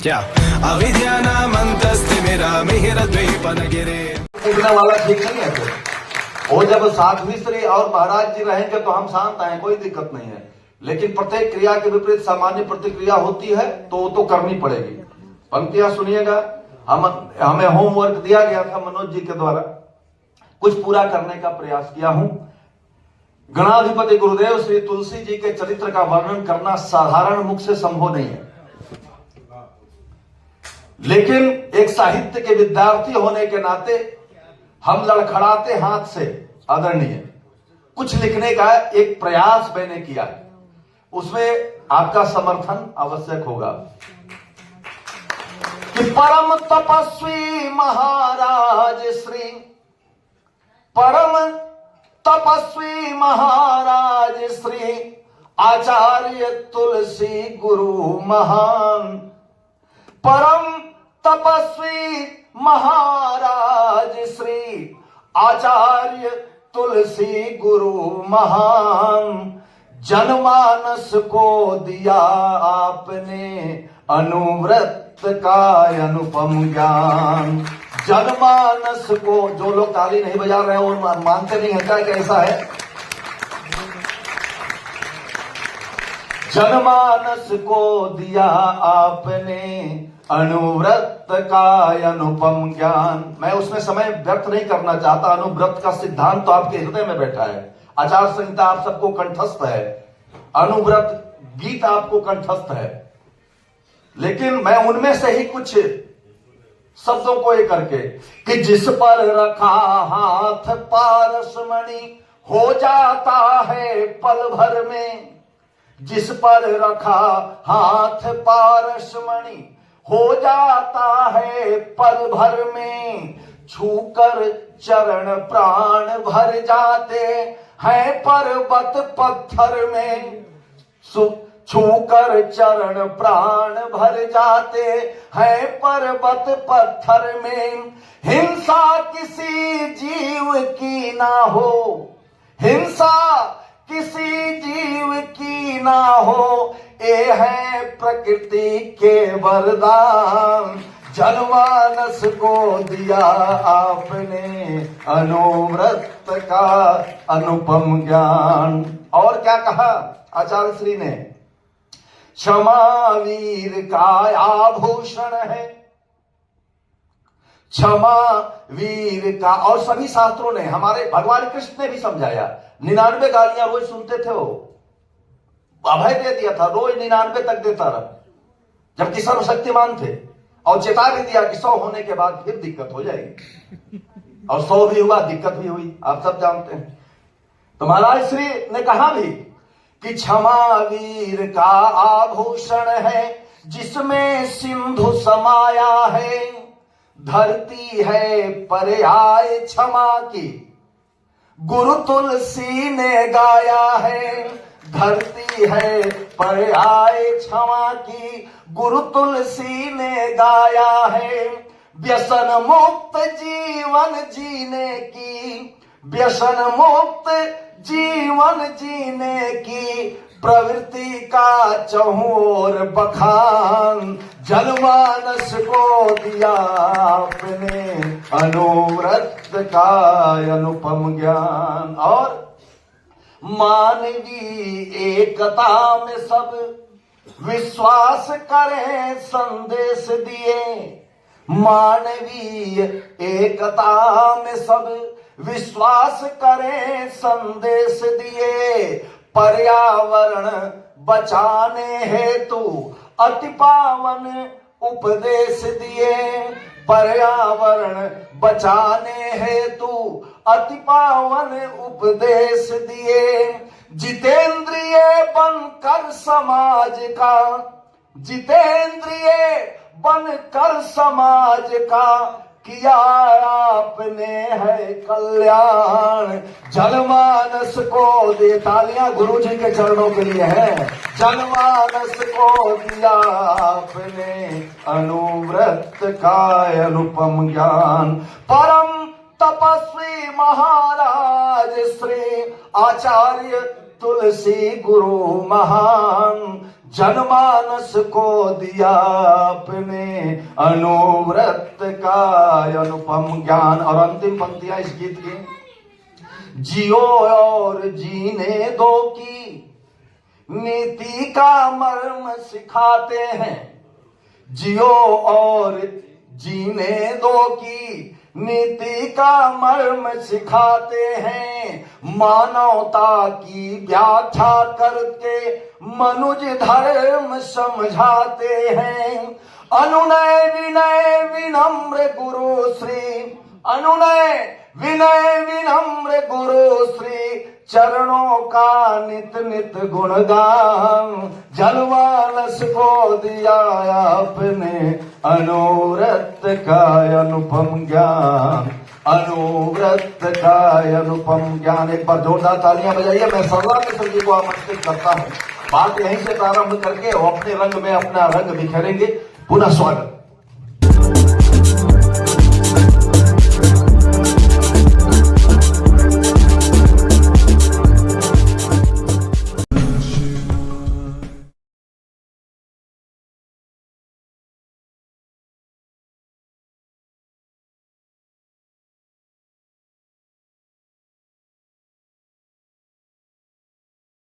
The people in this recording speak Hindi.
क्या अविद्यानामन्तस्तिमिरामिहिरद्वीपनगिरे उठने वाला ठीक नहीं है। तो वो जब साध्वी श्री और महाराज जी रहेंगे तो हम शांत हैं, कोई दिक्कत नहीं है। लेकिन प्रत्येक क्रिया के विपरीत सामान्य प्रतिक्रिया होती है तो वो तो करनी पड़ेगी। पंक्तियां सुनिएगा। हमें होमवर्क दिया गया था मनोज जी के द्वारा, कुछ पूरा करने का प्रयास किया हूं। गणाधिपति गुरुदेव श्री तुलसी जी के चरित्र का वर्णन करना साधारण मुख से संभव नहीं है, लेकिन एक साहित्य के विद्यार्थी होने के नाते हम लड़खड़ाते हाथ से आदरणीय कुछ लिखने का एक प्रयास मैंने किया है, उसमें आपका समर्थन आवश्यक होगा। कि परम तपस्वी महाराज श्री, परम तपस्वी महाराज श्री आचार्य तुलसी गुरु महान, परम तपस्वी महाराज श्री आचार्य तुलसी गुरु महान, जनमानस को दिया आपने अनुव्रत का अनुपम ज्ञान। जनमानस को, जो लोग ताली नहीं बजा रहे हैं वो मानते नहीं है क्या कैसा है। जनमानस को दिया आपने अनुव्रत का अनुपम ज्ञान। मैं उसमें समय व्यर्थ नहीं करना चाहता। अनुव्रत का सिद्धांत तो आपके हृदय में बैठा है, आचार संहिता आप सबको कंठस्थ है, अनुव्रत गीत आपको कंठस्थ है, लेकिन मैं उनमें से ही कुछ शब्दों को ये करके कि जिस पर रखा हाथ पारसमणि हो जाता है पल भर में, जिस पर रखा हाथ पारसमणि हो जाता है पल भर में, छूकर चरण प्राण भर जाते हैं पर्वत पत्थर में। छूकर चरण प्राण भर जाते हैं पर्वत पत्थर में। हिंसा किसी जीव की ना हो, हिंसा किसी जीव की ना हो, ये है प्रकृति के वरदान। जनमानस को दिया आपने अनुव्रत का अनुपम ज्ञान। और क्या कहा आचार्य श्री ने, क्षमा वीर का आभूषण है, क्षमा वीर का। और सभी शास्त्रों ने, हमारे भगवान कृष्ण ने भी समझाया। 99 गालियां रोज सुनते थे, वो अभय दे दिया था, रोज 99 तक देता रहा, जबकि सर्वशक्तिमान थे। और चेता भी दिया कि 100 होने के बाद फिर दिक्कत हो जाएगी, और 100 भी हुआ, दिक्कत भी हुई, आप सब जानते हैं। तो महाराज श्री ने कहा भी कि क्षमा वीर का आभूषण है, जिसमें सिंधु समाया है। धरती है पर्याय क्षमा की, गुरु तुलसी ने गाया है। धरती है पर्याय क्षमा की, गुरु तुलसी ने गाया है। व्यसन मुक्त जीवन जीने की, व्यसन मुक्त जीवन जीने की प्रवृत्ति का चहुओर बखान। जनमानस को दिया आपने अनुव्रत का अनुपम ज्ञान। और मानवीय एकता में सब विश्वास करें संदेश दिए। मानवीय एकता में सब विश्वास करें संदेश दिए। पर्यावरण बचाने हेतु अति पावन उपदेश दिए। पर्यावरण बचाने हेतु अति पावन उपदेश दिए। जितेंद्रिय बनकर समाज का, जितेंद्रिय बनकर समाज का किया आपने है कल्याण। जनमानस को दे, तालियां गुरु जी के चरणों के लिए है। जनमानस को दिया आपने अनुव्रत का अनुपम ज्ञान। परम तपस्वी महाराज श्री आचार्य तुलसी गुरु महान, जनमानस को दिया आपने अनुव्रत का अनुपम ज्ञान। और अंतिम पंक्तियां इस गीत की, जियो और जीने दो की नीति का मर्म सिखाते हैं, जियो और जीने दो की नीति का मर्म सिखाते हैं, मानवता की व्याख्या करके मनुज धर्म समझाते हैं। अनुनय विनय विनम्र गुरु श्री, अनुनय विनय विनम्र गुरु श्री चरणों का नित नित गुणगान। जलवालस को दिया आपने अनुव्रत का अनुपम ज्ञान, अनुव्रत का अनुपम ज्ञान। एक बार जोरदार तालियां बजाइए। मैं सर्वा के सभी को आमंत्रित करता हूं, बात यहीं से प्रारंभ करके वो अपने रंग में अपना रंग बिखेरेंगे। पुनः स्वागत।